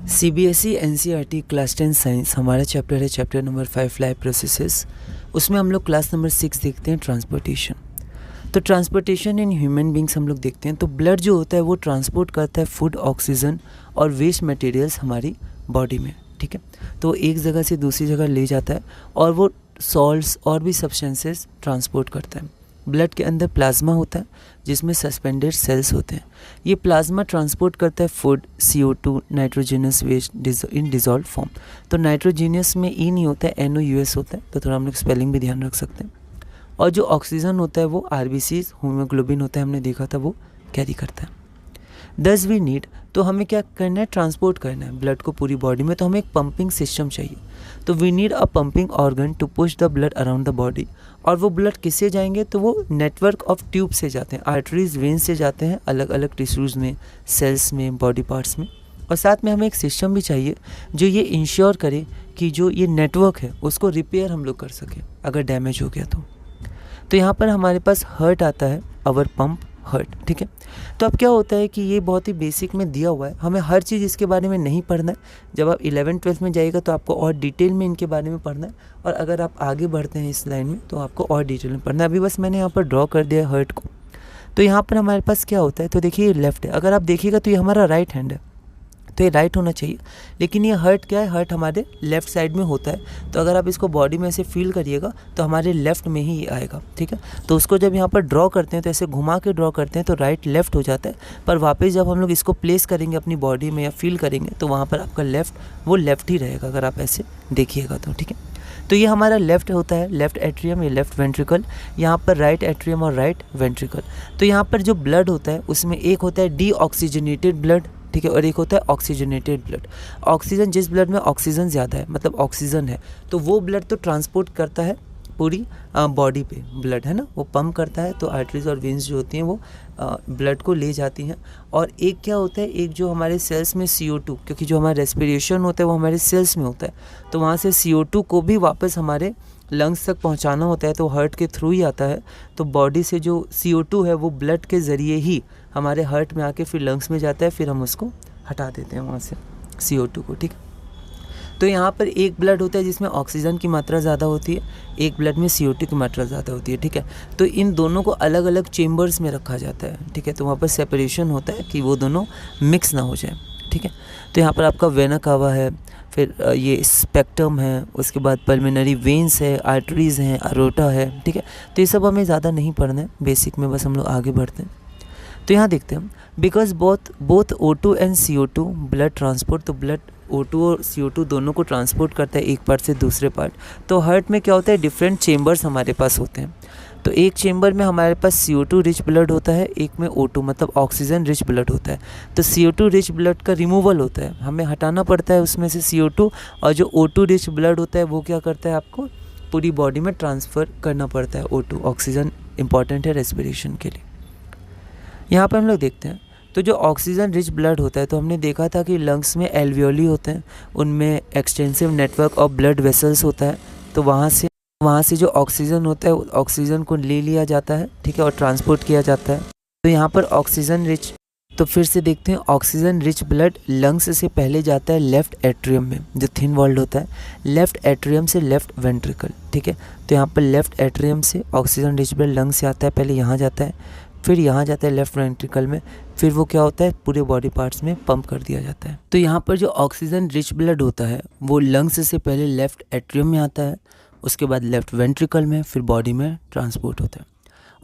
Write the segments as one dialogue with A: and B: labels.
A: CBSE NCERT class 10 science हमारा chapter है, chapter number 5 life processes. उसमें हम लोग क्लास नंबर 6 देखते हैं, ट्रांसपोर्टेशन। तो ट्रांसपोर्टेशन इन ह्यूमन बींग्स हम लोग देखते हैं। तो ब्लड जो होता है वो ट्रांसपोर्ट करता है फूड, ऑक्सीजन और वेस्ट मटेरियल्स हमारी बॉडी में, ठीक है। तो एक जगह से दूसरी जगह ले जाता है और वो सॉल्ट्स और भी सब्सटेंसेस ट्रांसपोर्ट करता है। ब्लड के अंदर प्लाज्मा होता है जिसमें सस्पेंडेड सेल्स होते हैं। ये प्लाज्मा ट्रांसपोर्ट करता है फूड, CO2, नाइट्रोजनस वेस्ट इन डिजॉल्व फॉर्म। तो नाइट्रोजीनियस में ई नहीं होता है, NOUS होता है, तो थोड़ा हम लोग स्पेलिंग भी ध्यान रख सकते हैं। और जो ऑक्सीजन होता है वो RBCs, हीमोग्लोबिन होता है, हमने देखा था, वो कैरी करता है। दस वी नीड, तो हमें क्या करना है, ट्रांसपोर्ट करना है ब्लड को पूरी बॉडी में। तो हमें एक पंपिंग सिस्टम चाहिए। तो we need a pumping organ to push the blood around the body. और वो ब्लड किससे जाएंगे, तो वो नेटवर्क ऑफ ट्यूब से जाते हैं, आर्टरीज, वेन्स से जाते हैं अलग अलग टिश्यूज़ में, सेल्स में, बॉडी पार्ट्स में। और साथ में हमें एक सिस्टम भी चाहिए जो ये इंश्योर करे कि जो ये नेटवर्क है उसको रिपेयर हम लोग कर सकें अगर डैमेज हो गया तो यहाँ पर हमारे पास हर्ट आता है, आवर पंप हर्ट, ठीक है। तो अब क्या होता है कि ये बहुत ही बेसिक में दिया हुआ है, हमें हर चीज़ इसके बारे में नहीं पढ़ना है। जब आप 11th-12th में जाइएगा तो आपको और डिटेल में इनके बारे में पढ़ना है, और अगर आप आगे बढ़ते हैं इस लाइन में तो आपको और डिटेल में पढ़ना है। अभी बस मैंने यहाँ पर ड्रॉ कर दिया है हर्ट को। तो यहाँ पर हमारे पास क्या होता है, तो देखिए ये लेफ्ट है, अगर आप देखिएगा तो ये हमारा राइट हैंड है, तो ये राइट होना चाहिए, लेकिन ये हर्ट क्या है, हर्ट हमारे लेफ़्ट साइड में होता है। तो अगर आप इसको बॉडी में ऐसे फील करिएगा तो हमारे लेफ़्ट में ही ये आएगा, ठीक है। तो उसको जब यहाँ पर ड्रॉ करते हैं तो ऐसे घुमा के ड्रॉ करते हैं तो राइट लेफ़्ट हो जाता है, पर वापस जब हम लोग इसको प्लेस करेंगे अपनी बॉडी में या फील करेंगे तो वहाँ पर आपका लेफ़्ट वो लेफ़्ट ही रहेगा, अगर आप ऐसे देखिएगा तो, ठीक है। तो ये हमारा लेफ़्ट होता है, लेफ़्ट एट्रियम, ये लेफ़्ट वेंट्रिकल, यहाँ पर राइट एट्रियम और राइट वेंट्रिकल। तो यहाँ पर जो ब्लड होता है उसमें एक होता है डीऑक्सीजनेटेड ब्लड, ठीक है, और एक होता है ऑक्सीजनेटेड ब्लड। ऑक्सीजन, जिस ब्लड में ऑक्सीजन ज़्यादा है, मतलब ऑक्सीजन है, तो वो ब्लड तो ट्रांसपोर्ट करता है पूरी बॉडी पे, ब्लड है ना, वो पंप करता है, तो आर्टरीज और वेन्स जो होती हैं वो ब्लड को ले जाती हैं। और एक क्या होता है, एक जो हमारे सेल्स में CO2, क्योंकि जो हमारा रेस्पिरेशन होता है वो हमारे सेल्स में होता है, तो वहाँ से CO2 को भी वापस हमारे लंग्स तक पहुंचाना होता है, तो हार्ट के थ्रू ही आता है। तो बॉडी से जो CO2 है वो ब्लड के ज़रिए ही हमारे हार्ट में आके फिर लंग्स में जाता है, फिर हम उसको हटा देते हैं वहाँ से CO2 को, ठीक है। तो यहाँ पर एक ब्लड होता है जिसमें ऑक्सीजन की मात्रा ज़्यादा होती है, एक ब्लड में CO2 की मात्रा ज़्यादा होती है, ठीक है। तो इन दोनों को अलग अलग चेम्बर्स में रखा जाता है, ठीक है। तो वहाँ पर सेपरेशन होता है कि वो दोनों मिक्स ना हो जाए, ठीक है। तो यहाँ पर आपका वेना कावा है, फिर ये स्पेक्ट्रम है, उसके बाद पल्मिनरी वेन्स है, आर्टरीज़ हैं, अरोटा है, ठीक है। तो ये सब हमें ज़्यादा नहीं पढ़ना है, बेसिक में बस हम लोग आगे बढ़ते हैं। तो यहाँ देखते हैं, because both O2 and CO2 blood transport, तो ब्लड O2 और CO2 दोनों को ट्रांसपोर्ट करता है एक पार्ट से दूसरे पार्ट। तो हार्ट में क्या होता है, डिफरेंट चेम्बर्स हमारे पास होते हैं। तो एक चेम्बर में हमारे पास CO2 रिच ब्लड होता है, एक में O2 मतलब ऑक्सीजन रिच ब्लड होता है। तो CO2 रिच ब्लड का रिमूवल होता है, हमें हटाना पड़ता है उसमें से CO2, और जो O2 रिच ब्लड होता है वो क्या करता है, आपको पूरी बॉडी में ट्रांसफ़र करना पड़ता है O2। ऑक्सीजन इंपॉर्टेंट है रेस्पिरेशन के लिए। यहाँ पर हम लोग देखते हैं, तो जो ऑक्सीजन रिच ब्लड होता है, तो हमने देखा था कि लंग्स में एल्वियोली होते हैं, उनमें extensive network of blood vessels होता है। तो वहाँ से जो ऑक्सीजन होता है ऑक्सीजन को ले लिया जाता है, ठीक है, और ट्रांसपोर्ट किया जाता है। तो यहाँ पर ऑक्सीजन रिच, तो फिर से देखते हैं, ऑक्सीजन रिच ब्लड लंग्स से पहले जाता है लेफ़्ट एट्रियम में, जो थिन वॉल्ड होता है, लेफ़्ट एट्रियम से लेफ़्ट वेंट्रिकल, ठीक है। तो यहाँ पर लेफ़्ट एट्रियम से ऑक्सीजन रिच ब्लड लंग्स से आता है, पहले यहाँ जाता है, फिर यहाँ जाता है लेफ़्ट वेंट्रिकल में, फिर वो क्या होता है, पूरे बॉडी पार्ट्स में पंप कर दिया जाता है। तो यहाँ पर जो ऑक्सीजन रिच ब्लड होता है वो लंग्स से पहले लेफ़्ट एट्रियम में आता है, उसके बाद लेफ़्ट वेंट्रिकल में, फिर बॉडी में ट्रांसपोर्ट होता है।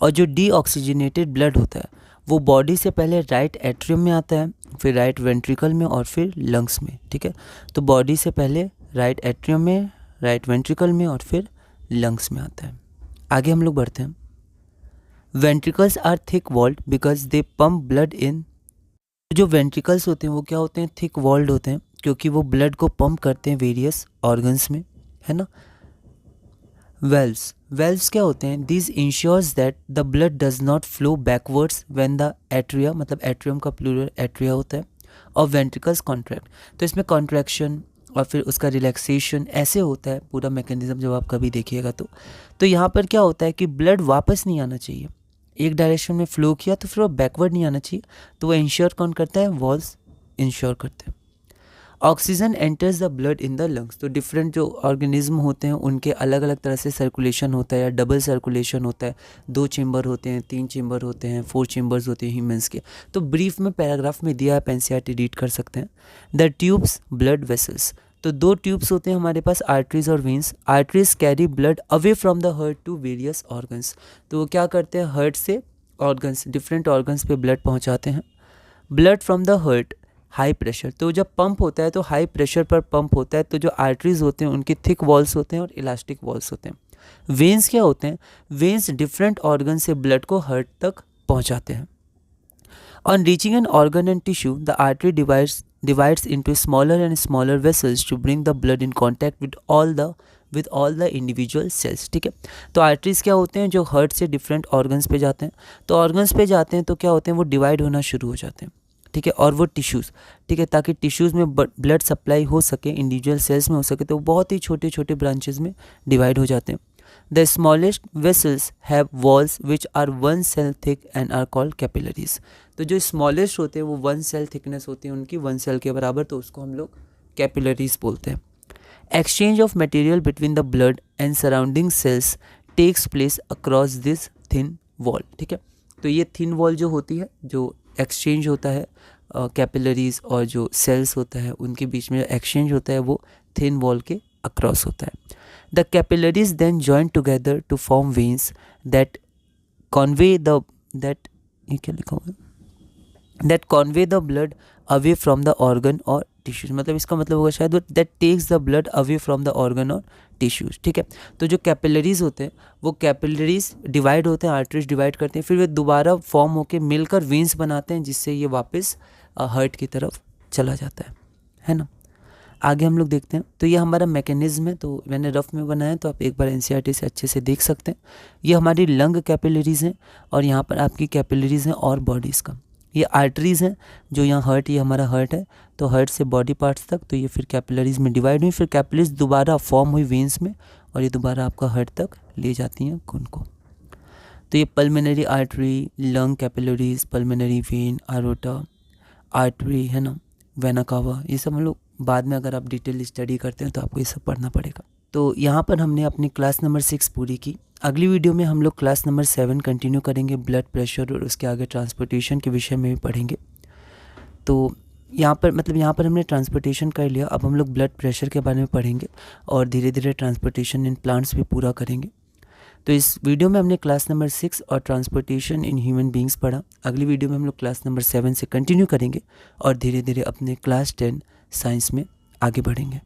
A: और जो डीऑक्सीजनेटेड ब्लड होता है वो बॉडी से पहले राइट एट्रियम में आता है, फिर राइट वेंट्रिकल में, और फिर लंग्स में, ठीक है। तो बॉडी से पहले राइट एट्रियम में, राइट वेंट्रिकल में, और फिर लंग्स में आता है। आगे हम लोग बढ़ते हैं। Ventricles are thick walled because they pump blood in. जो वेंट्रिकल्स होते हैं वो क्या होते हैं, थिक वॉल्ड होते हैं, क्योंकि वो ब्लड को पंप करते हैं वेरियस ऑर्गन्स में, है ना। वेल्व्स क्या होते हैं, this ensures that the blood does not flow backwards when the atria, मतलब एट्रियम का प्लूरल एट्रिया होता है, और वेंट्रिकल्स कॉन्ट्रैक्ट। तो इसमें कॉन्ट्रैक्शन और फिर उसका रिलैक्सेशन ऐसे होता है पूरा मैकेनिज्म, जब आप कभी देखिएगा तो यहाँ पर क्या होता है कि ब्लड वापस नहीं आना चाहिए, एक डायरेक्शन में फ्लो किया तो फिर वो बैकवर्ड नहीं आना चाहिए, तो वो इंश्योर कौन करता है, वॉल्व्स इंश्योर करते हैं। Oxygen enters the blood in the lungs. तो डिफरेंट जो ऑर्गेनिज्म होते हैं उनके अलग अलग तरह से सर्कुलेशन होता है या डबल सर्कुलेशन होता है। 2 चेम्बर होते हैं, 3 चेम्बर होते हैं, 4 चेम्बर्स होते हैं ह्यूमंस के। तो ब्रीफ में पैराग्राफ में दिया, आप एनसीईआरटी रीड कर सकते हैं। The tubes blood vessels. तो 2 ट्यूब्स होते हैं हमारे पास, आर्टरीज और veins. Arteries carry blood away from the heart to various organs. तो वो क्या करते हैं, हार्ट से ऑर्गन्स, डिफरेंट ऑर्गन्स पे ब्लड पहुंचाते हैं। Blood from the heart high pressure. तो जब पंप होता है तो हाई प्रेशर पर पंप होता है। तो जो आर्टरीज होते हैं उनके थिक वॉल्स होते हैं और इलास्टिक वॉल्स होते हैं। वेन्स क्या होते हैं, वेन्स डिफरेंट ऑर्गन से ब्लड को हार्ट तक पहुंचाते हैं। On reaching an organ and tissue the artery divides into smaller and smaller vessels to bring the blood in contact with all the individual cells। ठीक है, तो आर्टरीज क्या होते हैं, जो हार्ट से डिफरेंट ऑर्गन्स पे जाते हैं। तो ऑर्गन्स पे जाते हैं तो क्या होते हैं, वो डिवाइड होना शुरू हो जाते हैं। ठीक है, और वो टिश्यूज़, ठीक है, ताकि टिश्यूज़ में ब्लड सप्लाई हो सके, इंडिविजुअल सेल्स में हो सके, तो बहुत ही छोटे छोटे ब्रांचेस में डिवाइड हो जाते हैं। The smallest vessels have walls which are 1 cell thick and are called capillaries. तो जो स्मॉलेस्ट होते हैं वो 1 cell थिकनेस होती है उनकी, 1 cell के बराबर, तो उसको हम लोग कैपिलरीज बोलते हैं। Exchange of material between the blood and surrounding cells takes place across this thin wall. ठीक है, तो ये थिन वॉल जो होती है, जो एक्सचेंज होता है कैपिलरीज और जो सेल्स होता है उनके बीच में एक्सचेंज होता है, वो थिन वॉल के अक्रॉस होता है। The capillaries then join together to form veins that convey the blood away from the organ और टिश्यूज। मतलब इसका मतलब होगा शायद that takes the blood away from the organ और टिश्यूज। ठीक है, तो जो कैपिलरीज होते हैं वो कैपिलरीज डिवाइड होते हैं, आर्टरीज डिवाइड करते हैं, फिर वे दोबारा फॉर्म होकर मिलकर वेन्स बनाते हैं, जिससे ये वापस हार्ट की तरफ चला जाता है ना। आगे हम लोग देखते हैं। तो ये हमारा मैकेनिज्म है, तो मैंने रफ में बनाया, तो आप एक बार एनसीईआरटी से अच्छे से देख सकते हैं। ये हमारी लंग कैपिलरीज हैं और यहाँ पर आपकी कैपिलरीज हैं और बॉडीज़ का। ये आर्टरीज हैं, जो यहाँ हार्ट, ये हमारा हार्ट है, तो हार्ट से बॉडी पार्ट्स तक, तो ये फिर कैपिलरीज में डिवाइड हुई, फिर कैपिलरीज दोबारा फॉर्म हुई वेन्स में और ये दोबारा आपका हार्ट तक ले जाती हैं खून को। तो ये pulmonary artery, lung capillaries, pulmonary vein, aorta artery, है ना, वेना कावा, ये सब हम लोग बाद में अगर आप डिटेल स्टडी करते हैं तो आपको ये सब पढ़ना पड़ेगा। तो यहाँ पर हमने अपनी क्लास नंबर 6 पूरी की। अगली वीडियो में हम लोग क्लास नंबर 7 कंटिन्यू करेंगे, ब्लड प्रेशर और उसके आगे ट्रांसपोर्टेशन के विषय में भी पढ़ेंगे। तो यहाँ पर हमने ट्रांसपोर्टेशन कर लिया, अब हम लोग ब्लड प्रेशर के बारे में पढ़ेंगे और धीरे धीरे ट्रांसपोर्टेशन इन प्लांट्स भी पूरा करेंगे। तो इस वीडियो में हमने क्लास नंबर 6 और ट्रांसपोर्टेशन इन ह्यूमन बींग्स पढ़ा। अगली वीडियो में हम लोग क्लास नंबर 7 से कंटिन्यू करेंगे और धीरे धीरे अपने क्लास 10 साइंस में आगे बढ़ेंगे।